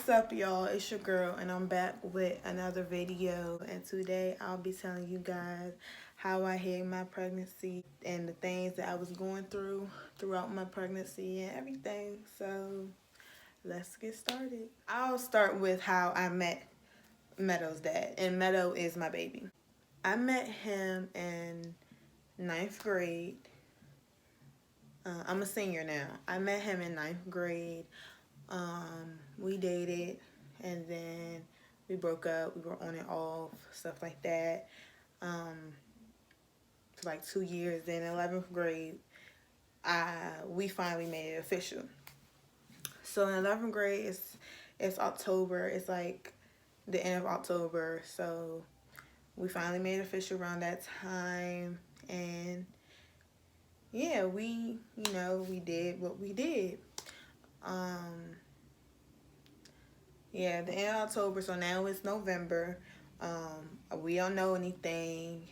What's up, y'all? It's your girl, and I'm back with another video. And today I'll be telling you guys how I hid my pregnancy and the things that I was going through throughout my pregnancy and everything. So let's get started. I'll start with how I met Meadow's dad, and Meadow is my baby. I met him in ninth grade. I'm a senior now. I met him in ninth grade. We dated, and then we broke up. We were on and off, stuff like that. For like 2 years. Then in 11th grade, we finally made it official. So in 11th grade, it's October. It's like the end of October. So we finally made it official around that time, and yeah, we did what we did. Yeah, the end of October, so now it's November. We don't know anything,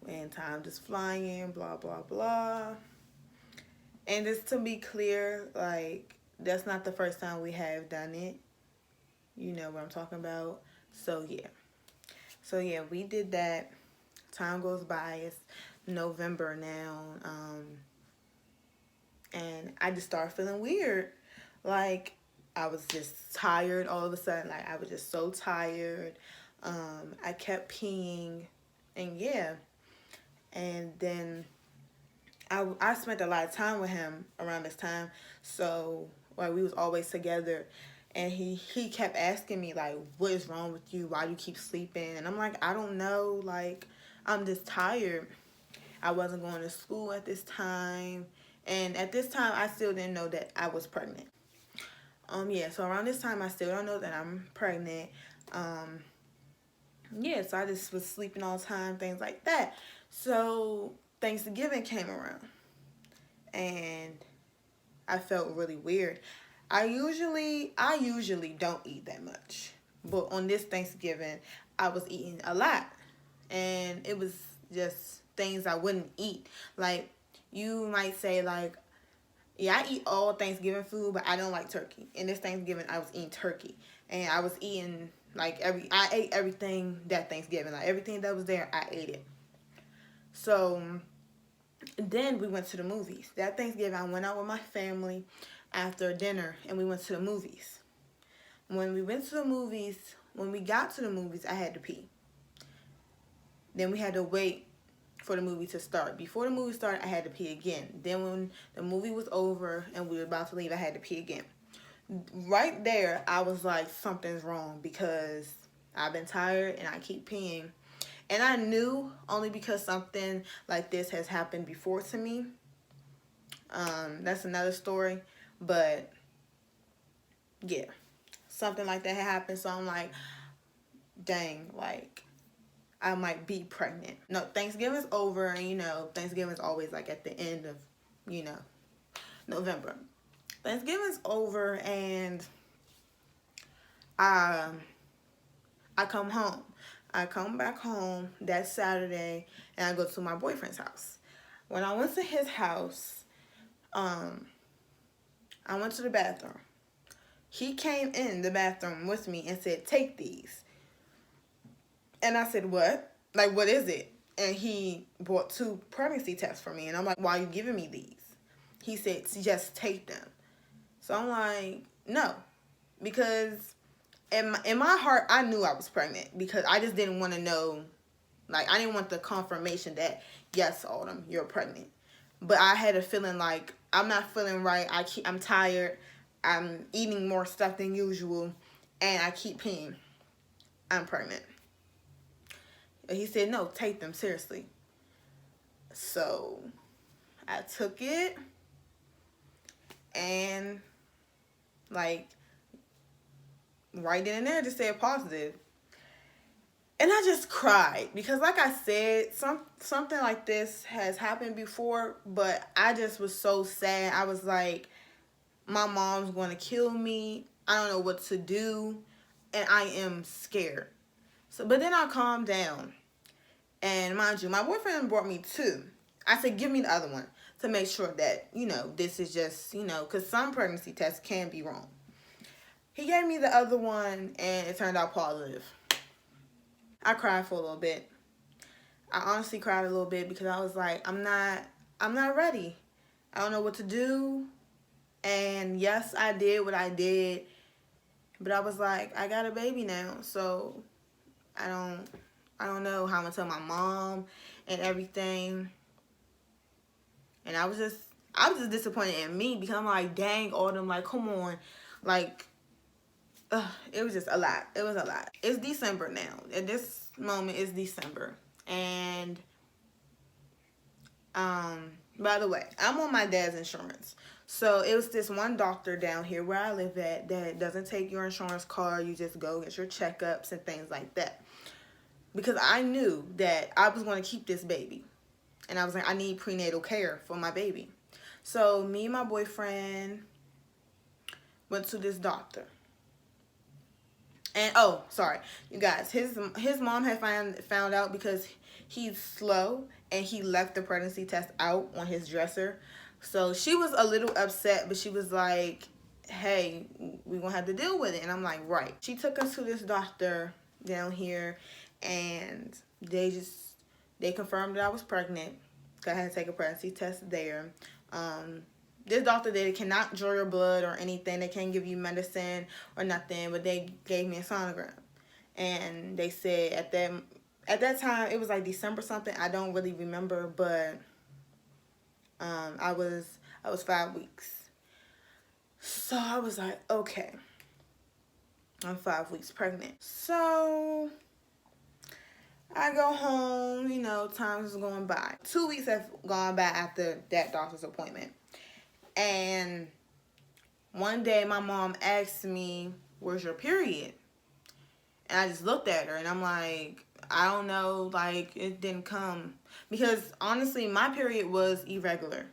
and time just flying, blah, blah, blah. And just to be clear, like, that's not the first time we have done it. You know what I'm talking about. So, yeah, we did that. Time goes by. It's November now. And I just started feeling weird. Like, I was just tired all of a sudden. Like, I was just so tired. I kept peeing. And yeah. And then I spent a lot of time with him around this time. So, like, we was always together. And he kept asking me, like, what is wrong with you? Why do you keep sleeping? And I'm like, I don't know. Like, I'm just tired. I wasn't going to school at this time. And at this time, I still didn't know that I was pregnant. Yeah, so around this time, I still don't know that I'm pregnant. Yeah, so I just was sleeping all the time, things like that. So Thanksgiving came around, and I felt really weird. I usually don't eat that much, but on this Thanksgiving, I was eating a lot, and it was just things I wouldn't eat. Like, you might say, like, yeah, I eat all Thanksgiving food, but I don't like turkey. And this Thanksgiving, I was eating turkey. And I was eating, like, I ate everything that Thanksgiving. Like, everything that was there, I ate it. So, then we went to the movies. That Thanksgiving, I went out with my family after dinner, and we went to the movies. When we went to the movies, when we got to the movies, I had to pee. Then we had to wait for the movie to start. Before the movie started, I had to pee again. Then when the movie was over and we were about to leave, I had to pee again. Right there, I was like, something's wrong, because I've been tired and I keep peeing. And I knew only because something like this has happened before to me. That's another story. But yeah, something like that happened. So I'm like, dang, like, I might be pregnant. No, Thanksgiving's over, and Thanksgiving's always like at the end of, November. Thanksgiving's over, and I come home. I come back home that Saturday, and I go to my boyfriend's house. When I went to his house, I went to the bathroom. He came in the bathroom with me and said, "Take these." And I said, "What? Like, what is it?" And he bought 2 pregnancy tests for me. And I'm like, "Why are you giving me these?" He said, "Just take them." So I'm like, no. Because in my heart, I knew I was pregnant. Because I just didn't want to know. Like, I didn't want the confirmation that, yes, Autumn, you're pregnant. But I had a feeling like, I'm not feeling right. I'm tired. I'm eating more stuff than usual. And I keep peeing. I'm pregnant. He said, "No, take them seriously." So I took it, and like right then and there, just said positive. And I just cried because, like I said, something like this has happened before, but I just was so sad. I was like, my mom's going to kill me. I don't know what to do, and I am scared. So, but then I calmed down. And mind you, my boyfriend brought me 2. I said, give me the other one to make sure that, this is just, because some pregnancy tests can be wrong. He gave me the other one, and it turned out positive. I cried for a little bit. I honestly cried a little bit because I was like, I'm not ready. I don't know what to do. And yes, I did what I did, but I was like, I got a baby now, so I don't know how I'm gonna tell my mom and everything. And I was just disappointed in me because I'm like, dang, Autumn, like, come on, like, it was just a lot. It was a lot. It's December now. At this moment, it's December, and by the way, I'm on my dad's insurance. So it was this one doctor down here where I live at that doesn't take your insurance card. You just go get your checkups and things like that. Because I knew that I was going to keep this baby. And I was like, I need prenatal care for my baby. So me and my boyfriend went to this doctor. And oh, sorry, you guys, his mom had found out because he's slow and he left the pregnancy test out on his dresser. So she was a little upset, but she was like, hey, we're going to have to deal with it. And I'm like, right. She took us to this doctor down here, and they confirmed that I was pregnant. I had to take a pregnancy test there. This doctor, they cannot draw your blood or anything. They can't give you medicine or nothing, but they gave me a sonogram. And they said at that time, it was like December something. I don't really remember, but I was 5 weeks. So I was like, okay, I'm 5 weeks pregnant. So I go home, you know, time is going by. 2 weeks have gone by after that doctor's appointment. And one day my mom asked me, where's your period? And I just looked at her and I'm like, I don't know, like, it didn't come. Because honestly, my period was irregular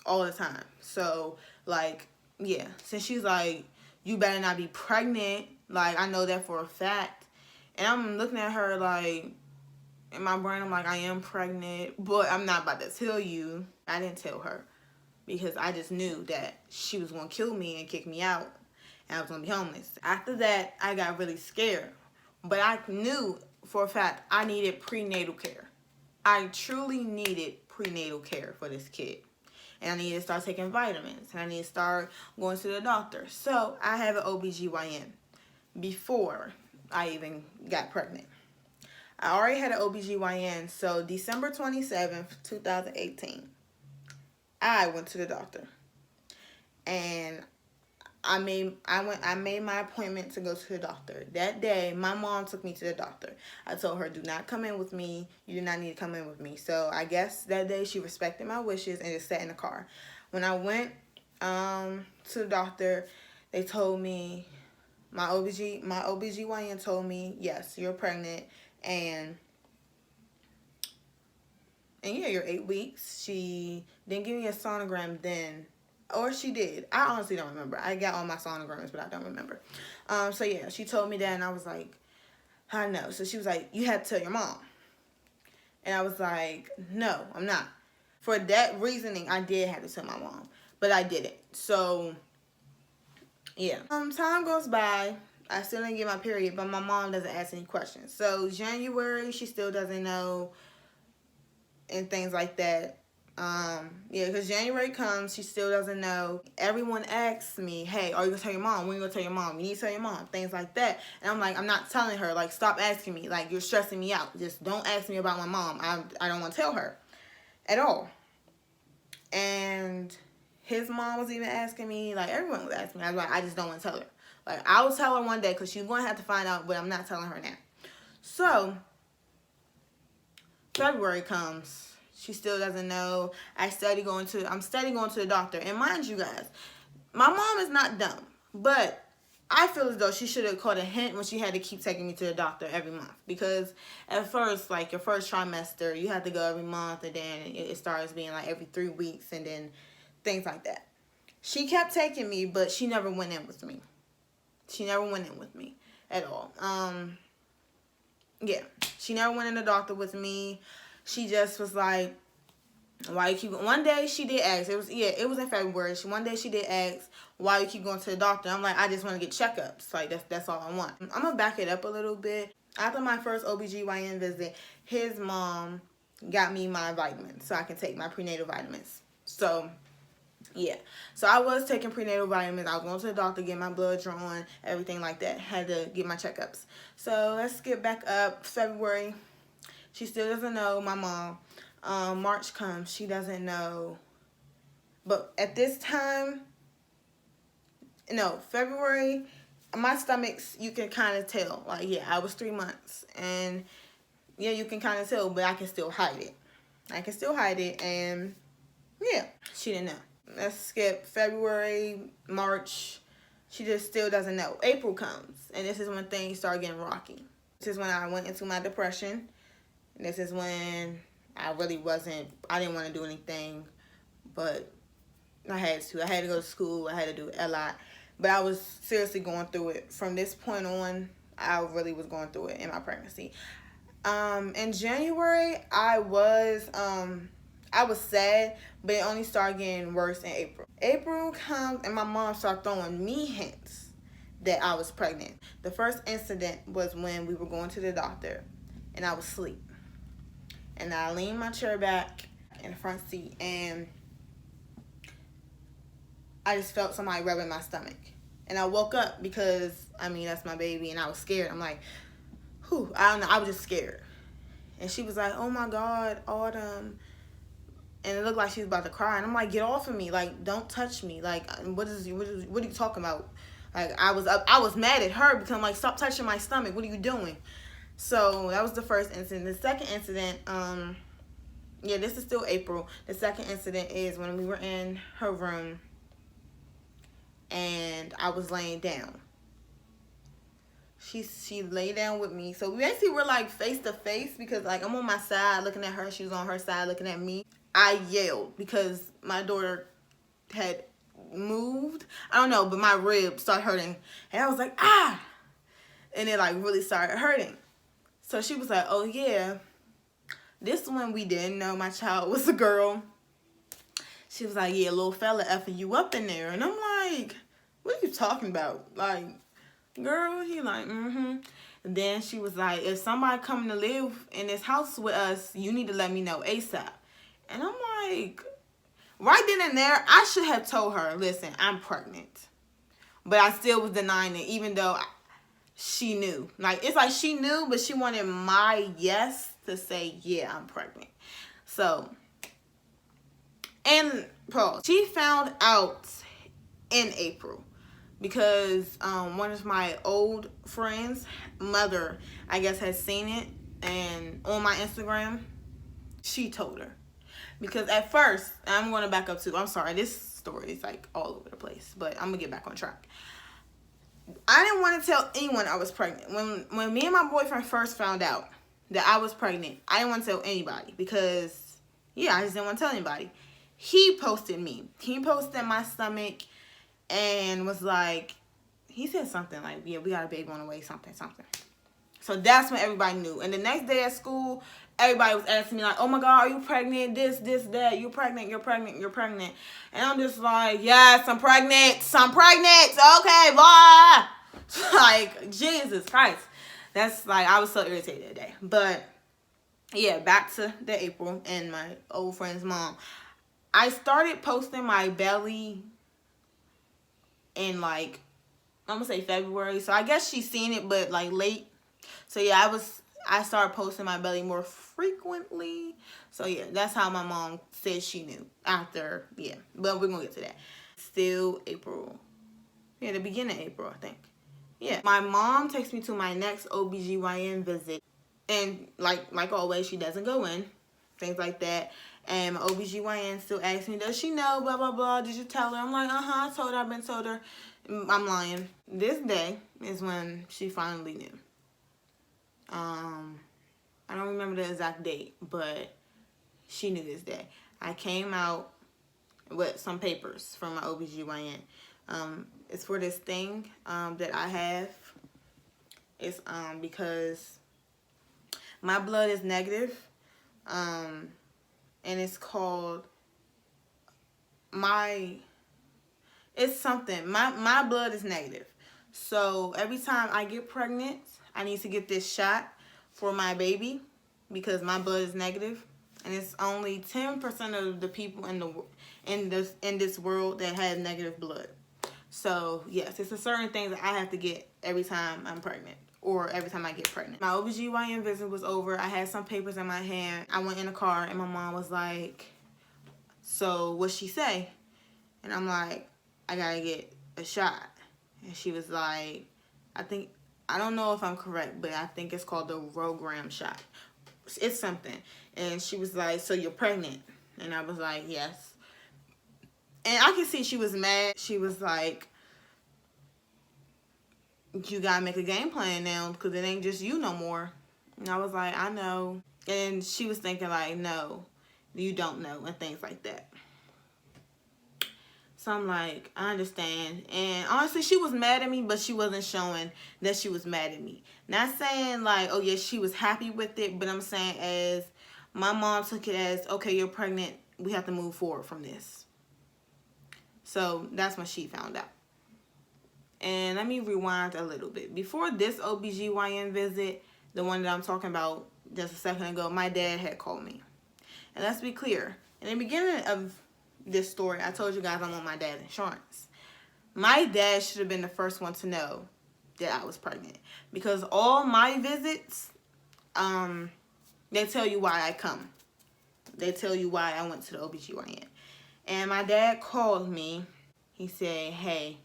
all the time. So, like, yeah, since she's like, you better not be pregnant, like, I know that for a fact. And I'm looking at her like, in my brain, I'm like, I am pregnant, but I'm not about to tell you. I didn't tell her because I just knew that she was going to kill me and kick me out and I was going to be homeless. After that, I got really scared, but I knew for a fact I needed prenatal care. I truly needed prenatal care for this kid. And I needed to start taking vitamins. And I needed to start going to the doctor. So I have an OBGYN before I even got pregnant. I already had an OBGYN. So December 27th, 2018, I went to the doctor. And I made my appointment to go to the doctor. That day, my mom took me to the doctor. I told her, do not come in with me. You do not need to come in with me. So I guess that day she respected my wishes and just sat in the car. When I went to the doctor, they told me, my OBGYN told me, yes, you're pregnant, and yeah, you're 8 weeks. She didn't give me a sonogram then. Or she did. I honestly don't remember. I got all my sonograms, but I don't remember. So yeah, she told me that, and I was like, I know. So she was like, you had to tell your mom. And I was like, no, I'm not. For that reasoning, I did have to tell my mom, but I didn't. So yeah. Time goes by. I still didn't get my period, but my mom doesn't ask any questions. So January, she still doesn't know, and things like that. Yeah, because January comes, she still doesn't know. Everyone asks me, hey, are you gonna tell your mom? When you gonna tell your mom? You need to tell your mom. Things like that. And I'm like, I'm not telling her. Like, stop asking me. Like, you're stressing me out. Just don't ask me about my mom. I don't want to tell her at all. And his mom was even asking me. Like, everyone was asking me. I was like, I just don't want to tell her. Like, I will tell her one day because she's going to have to find out, but I'm not telling her now. So February comes. She still doesn't know. I'm steady going to the doctor. And mind you guys, my mom is not dumb, but I feel as though she should have caught a hint when she had to keep taking me to the doctor every month. Because at first, like your first trimester, you have to go every month, and then it starts being like every 3 weeks, and then things like that. She kept taking me, but she never went in with me. She never went in with me at all. Yeah, she never went in the doctor with me. She just was like, Why you keep, one day she did ask, it was in February. One day she did ask, why you keep going to the doctor? I'm like, I just want to get checkups. Like, that's all I want. I'm going to back it up a little bit. After my first OBGYN visit, his mom got me my vitamins so I can take my prenatal vitamins. So, yeah. So I was taking prenatal vitamins. I was going to the doctor, get my blood drawn, everything like that. Had to get my checkups. So let's get back up. February. She still doesn't know, my mom. March comes. She doesn't know. But at this time, no, February, my stomach's, you can kind of tell. Like, yeah, I was 3 months. And, yeah, you can kind of tell, but I can still hide it. And, yeah, she didn't know. Let's skip February, March. She just still doesn't know. April comes, and this is when things start getting rocky. This is when I went into my depression. This is when I didn't want to do anything, but I had to. I had to go to school. I had to do a lot. But I was seriously going through it. From this point on, I really was going through it in my pregnancy. In January, I was sad, but it only started getting worse in April. April comes, and my mom started throwing me hints that I was pregnant. The first incident was when we were going to the doctor, and I was asleep. And I leaned my chair back in the front seat, and I just felt somebody rubbing my stomach. And I woke up because, that's my baby, and I was scared. I'm like, whew, I don't know, I was just scared. And she was like, oh my God, Autumn. And it looked like she was about to cry. And I'm like, get off of me. Like, don't touch me. Like, what are you talking about? Like, I was mad at her because I'm like, stop touching my stomach. What are you doing? So that was the first incident. The second incident, this is still April. The second incident is when we were in her room and I was laying down. She lay down with me. So we basically were like face to face because like I'm on my side looking at her. She was on her side looking at me. I yelled because my daughter had moved. I don't know, but my rib started hurting. And I was like, ah! And it like really started hurting. So she was like, oh yeah, this one we didn't know my child was a girl. She was like, yeah, little fella effing you up in there. And I'm like, what are you talking about? Like, girl, he like, mm-hmm. And then she was like, if somebody coming to live in this house with us, you need to let me know ASAP. And I'm like, right then and there, I should have told her, listen, I'm pregnant. But I still was denying it, even though she knew. Like, it's like she knew, but she wanted my yes to say, yeah, I'm pregnant. So, and she found out in April because one of my old friends' mother, I guess, has seen it, and on my Instagram, she told her. Because at first, I'm going to back up too. I'm sorry, this story is like all over the place, but I'm going to get back on track. I didn't want to tell anyone I was pregnant. When me and my boyfriend first found out that I was pregnant, I didn't want to tell anybody because, yeah, I just didn't want to tell anybody. He posted me. He posted my stomach and was like, he said something like, yeah, we got a baby on the way, something. So that's when everybody knew. And the next day at school, everybody was asking me like, oh my God, are you pregnant? This, that. You're pregnant. And I'm just like, yes, I'm pregnant. Okay, bye. Like, Jesus Christ. That's like, I was so irritated that day. But yeah, back to the April and my old friend's mom. I started posting my belly in like, I'm gonna say February. So I guess she's seen it, but like late. So yeah, I started posting my belly more frequently. So yeah, that's how my mom said she knew after, yeah. But we're going to get to that. Still April. Yeah, the beginning of April, I think. Yeah. My mom takes me to my next OBGYN visit. And like always, she doesn't go in. Things like that. And my OBGYN still asks me, does she know, blah, blah, blah. Did you tell her? I'm like, I told her. I've been told her. I'm lying. This day is when she finally knew. I don't remember the exact date, but she knew this day. I came out with some papers from my OBGYN. It's for this thing that I have. It's because my blood is negative. and it's called it's something. My blood is negative. So every time I get pregnant, I need to get this shot for my baby because my blood is negative, and it's only 10% of the people in this world that have negative blood. So yes, it's a certain thing that I have to get every time I'm pregnant or every time I get pregnant. My OBGYN visit was over. I had some papers in my hand. I went in the car and my mom was like, "So what'd she say?" And I'm like, "I gotta get a shot." And she was like, I don't know if I'm correct, but I think it's called the Rogram shot. It's something. And she was like, "So you're pregnant?" And I was like, "Yes." And I can see she was mad. She was like, "You gotta make a game plan now because it ain't just you no more." And I was like, "I know." And she was thinking like, "No, you don't know," and things like that. So I'm like, I understand. And honestly, she was mad at me, but she wasn't showing that she was mad at me. Not saying like, oh yeah, she was happy with it, but I'm saying as my mom took it as, okay, you're pregnant. We have to move forward from this. So that's when she found out. And let me rewind a little bit. Before this OBGYN visit, the one that I'm talking about just a second ago, my dad had called me. And let's be clear. In the beginning of this story, I told you guys I'm on my dad's insurance. My dad should have been the first one to know that I was pregnant. Because all my visits, they tell you why I come. They tell you why I went to the OBGYN. And my dad called me. He said, "Hey,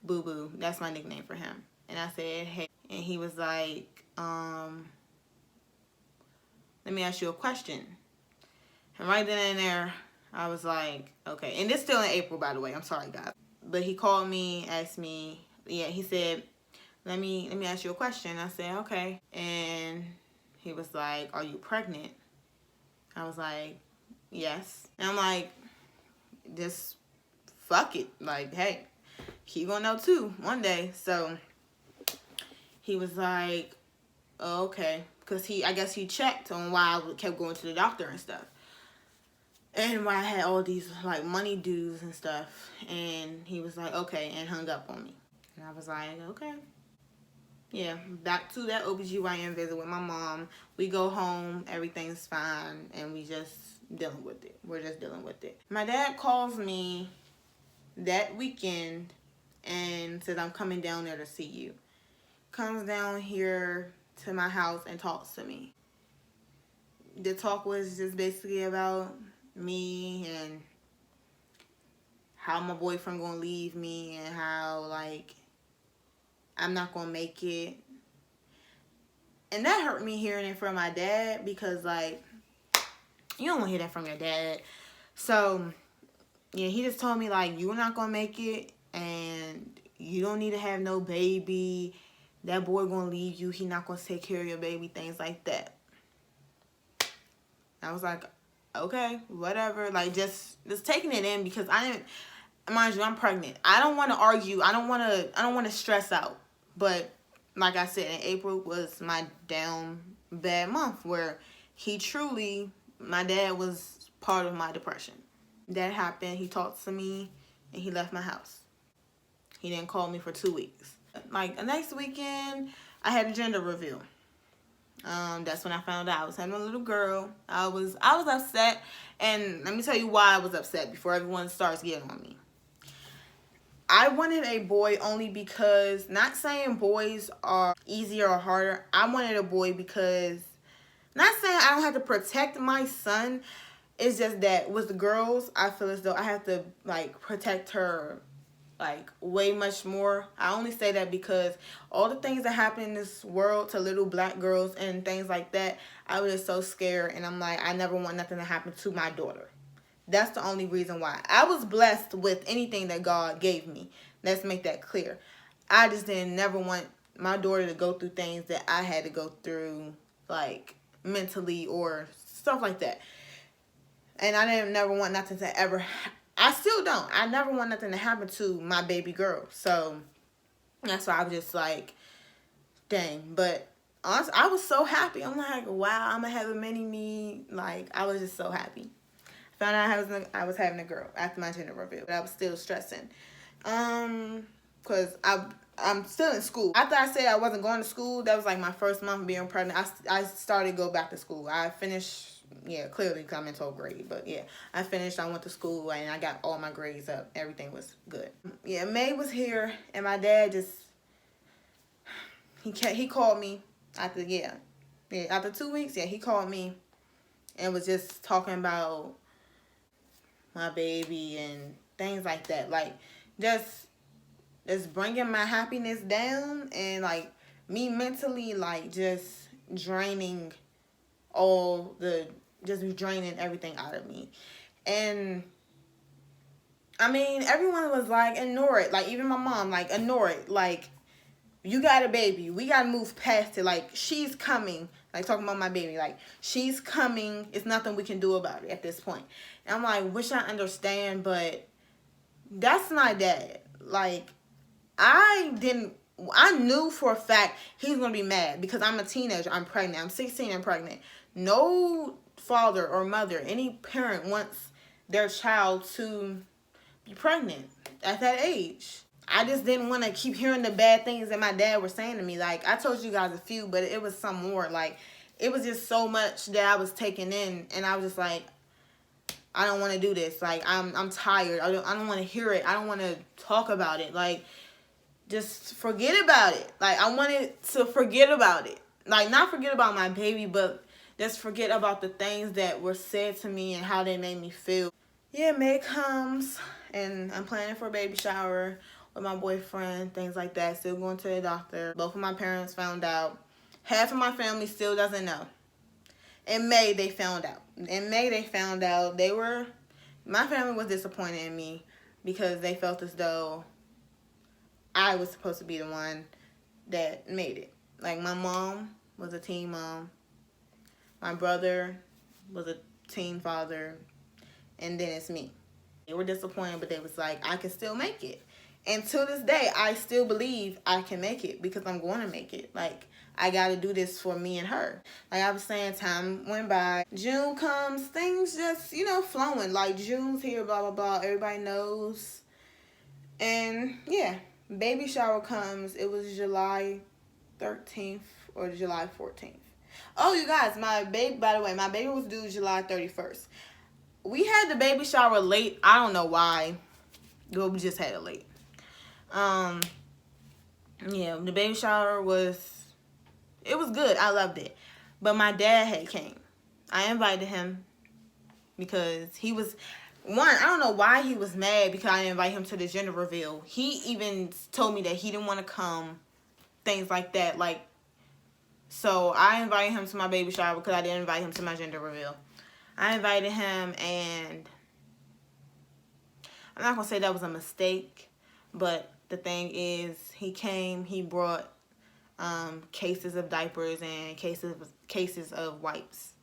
boo-boo." That's my nickname for him. And I said, "Hey." And he was like, "Let me ask you a question." And right then and there, I was like, okay. And this still in April, by the way. I'm sorry, guys. But he called me, asked me, he said, let me ask you a question. I said, okay. And he was like, "Are you pregnant?" I was like, "Yes." And I'm like, just fuck it. Like, hey, he gonna know too one day. So he was like, "Oh, okay." Because I guess he checked on why I kept going to the doctor and stuff. And why I had all these like money dues and stuff. And he was like, "Okay," and hung up on me. And I was like, okay. Yeah, back to that OBGYN visit with my mom. We go home, everything's fine, and we just dealing with it. We're just dealing with it. My dad calls me that weekend and says, "I'm coming down there to see you." Comes down here to my house and talks to me. The talk was just basically about me and how my boyfriend gonna leave me and how like I'm not gonna make it. And that hurt me hearing it from my dad because like you don't want to hear that from your dad. So yeah, he just told me like you're not gonna make it and you don't need to have no baby. That boy gonna leave you. He not gonna take care of your baby. Things like that. I was like, okay, whatever. Like just taking it in because I didn't. Mind you, I'm pregnant. I don't want to argue. I don't want to stress out. But like I said, in April was my down bad month where my dad was part of my depression. That happened. He talked to me and he left my house. He didn't call me for 2 weeks. Like the next weekend, I had a gender reveal. That's when I found out I was having a little girl. I was upset, and let me tell you why I was upset before everyone starts getting on me. I wanted a boy only because, not saying boys are easier or harder. I wanted a boy because, not saying I don't have to protect my son. It's just that with the girls, I feel as though I have to like protect her like way much more. I only say that because all the things that happen in this world to little black girls and things like that, I was just so scared, and I'm like, I never want nothing to happen to my daughter. That's the only reason why. I was blessed with anything that God gave me. Let's make that clear. I just didn't never want my daughter to go through things that I had to go through, like mentally or stuff like that. And I didn't never want nothing to ever. I still don't. I never want nothing to happen to my baby girl. So that's why I was just like, dang. But honestly, I was so happy. I'm like, wow, I'm gonna have a mini me. Like, I was just so happy. Found out I was having a girl after my gender reveal, but I was still stressing. Cause I'm still in school. After I said I wasn't going to school, that was like my first month being pregnant. I started to go back to school. I finished, yeah, clearly because I'm in 12th grade, but yeah, I finished. I went to school and I got all my grades up. Everything was good. Yeah, May was here and my dad just he called me after after 2 weeks. Yeah, he called me and was just talking about my baby and things like that. Like, just bringing my happiness down and like me mentally like just draining draining everything out of me. And I mean, everyone was like, ignore it. Like, even my mom, like, ignore it. Like, you got a baby. We got to move past it. Like, she's coming. Like, talking about my baby. Like, she's coming. It's nothing we can do about it at this point. And I'm like, wish I understand, but that's my dad. Like, I knew for a fact he's going to be mad because I'm a teenager. I'm pregnant. I'm 16 and pregnant. No father or mother, any parent wants their child to be pregnant at that age. I just didn't want to keep hearing the bad things that my dad was saying to me. Like, I told you guys a few, but it was some more. Like, it was just so much that I was taking in, and I was just like, I don't want to do this. Like, I'm tired. I don't want to hear it. I don't want to talk about it. Like, just forget about it. Like, I wanted to forget about it. Like, not forget about my baby, but just forget about the things that were said to me and how they made me feel. Yeah, May comes, and I'm planning for a baby shower with my boyfriend, things like that. Still going to the doctor. Both of my parents found out. Half of my family still doesn't know. In May, they found out. My family was disappointed in me because they felt as though I was supposed to be the one that made it. Like, my mom was a teen mom. My brother was a teen father. And then it's me. They were disappointed, but they was like, I can still make it. And to this day, I still believe I can make it because I'm going to make it. Like, I got to do this for me and her. Like I was saying, time went by. June comes, things just, flowing. Like, June's here, blah, blah, blah. Everybody knows. And, yeah, baby shower comes. It was July 13th or July 14th. Oh, you guys, by the way, my baby was due July 31st. We had the baby shower late. I don't know why. Well, we just had it late. Yeah, the baby shower was good. I loved it. But my dad had came. I invited him because he was, I don't know why he was mad because I didn't invite him to the gender reveal. He even told me that he didn't want to come, things like that. Like, so I invited him to my baby shower because I didn't invite him to my gender reveal. I invited him, and I'm not going to say that was a mistake, but the thing is, he came, he brought cases of diapers and cases of wipes.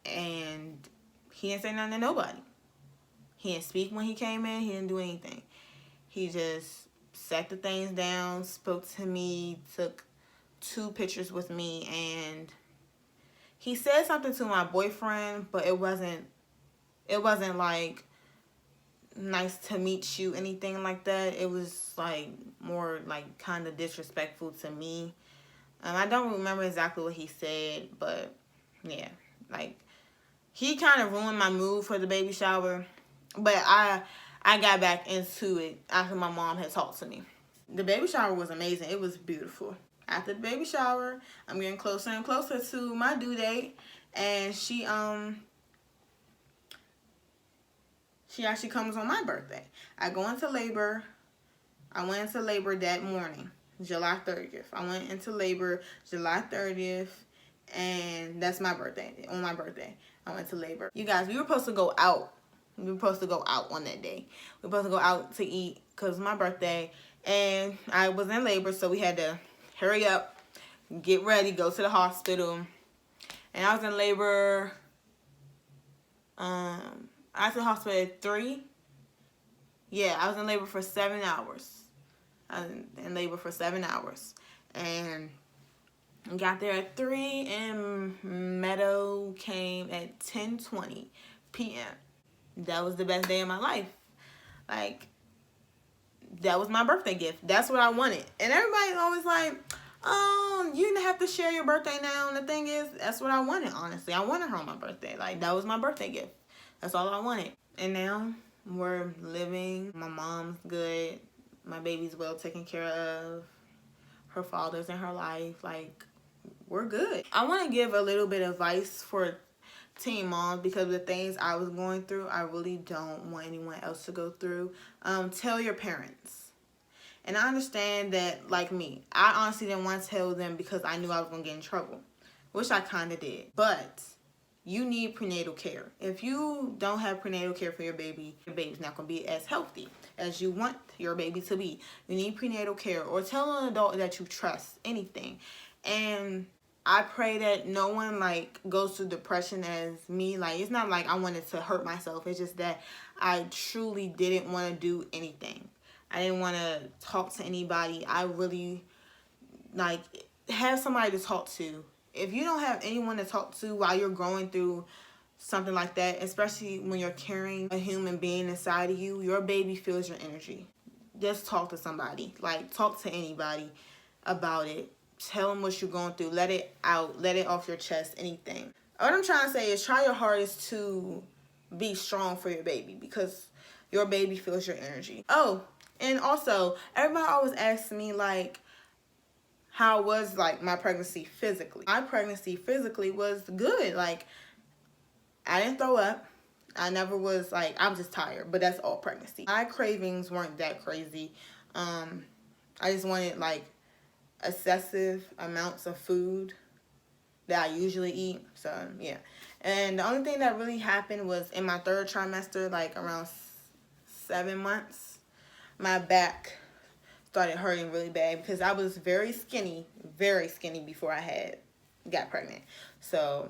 And he didn't say nothing to nobody. He didn't speak when he came in. He didn't do anything. He just set the things down, spoke to me, took 2 pictures with me, and he said something to my boyfriend, but it wasn't like nice to meet you, anything like that. It was like more like kind of disrespectful to me. I don't remember exactly what he said, but yeah, like he kind of ruined my mood for the baby shower. But I got back into it after my mom had talked to me. The baby shower was amazing. It was beautiful. After the baby shower, I'm getting closer and closer to my due date, and she actually comes on my birthday. I go into labor. I went into labor that morning, July 30th. I went into labor July 30th, and that's my birthday. On my birthday, I went to labor. You guys, we were supposed to go out. We were supposed to go out on that day. We were supposed to go out to eat because it's my birthday, and I was in labor, so we had to hurry up, get ready, go to the hospital. And I was in labor, I was in the hospital at 3. Yeah, I was in labor for 7 hours. I was in labor for 7 hours. And Got there at 3 and Meadow came at 10:20 p.m. That was the best day of my life. Like, that was my birthday gift. That's what I wanted. And everybody's always like, you didn't have to share your birthday now. And the thing is, that's what I wanted, honestly. I wanted her on my birthday. Like, that was my birthday gift. That's all I wanted. And now we're living. My mom's good. My baby's well taken care of. Her father's in her life. Like, we're good. I want to give a little bit of advice for teen moms, because of the things I was going through, I really don't want anyone else to go through. Tell your parents. And I understand that, like me, I honestly didn't want to tell them because I knew I was going to get in trouble, which I kind of did. But you need prenatal care. If you don't have prenatal care for your baby's not going to be as healthy as you want your baby to be. You need prenatal care, or tell an adult that you trust, anything. And I pray that no one, like, goes through depression as me. Like, it's not like I wanted to hurt myself. It's just that I truly didn't want to do anything. I didn't want to talk to anybody. I really, like, have somebody to talk to. If you don't have anyone to talk to while you're going through something like that, especially when you're carrying a human being inside of you, your baby feels your energy. Just talk to somebody. Like, talk to anybody about it. Tell them what you're going through. Let it out. Let it off your chest. Anything. What I'm trying to say is try your hardest to be strong for your baby, because your baby feels your energy. Oh, and also, everybody always asks me, like, how was, like, my pregnancy physically? My pregnancy physically was good. Like, I didn't throw up. I never was, like, I'm just tired. But that's all pregnancy. My cravings weren't that crazy. I just wanted, like, excessive amounts of food that I usually eat. So, yeah. And the only thing that really happened was in my 3rd trimester, like around 7 months, my back started hurting really bad, because I was very skinny before I got pregnant. So,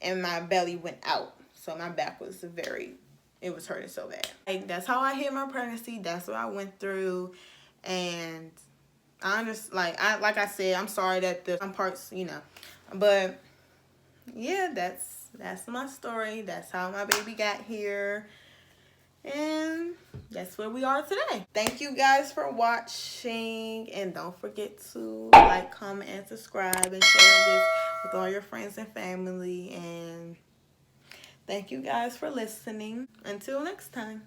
and my belly went out. So my back was it was hurting so bad. Like, that's how I hit my pregnancy. That's what I went through. And I understand, like I said, I'm sorry that some parts, but yeah, that's my story. That's how my baby got here, and that's where we are today. Thank you guys for watching, and don't forget to like, comment, and subscribe, and share this with all your friends and family. And thank you guys for listening. Until next time.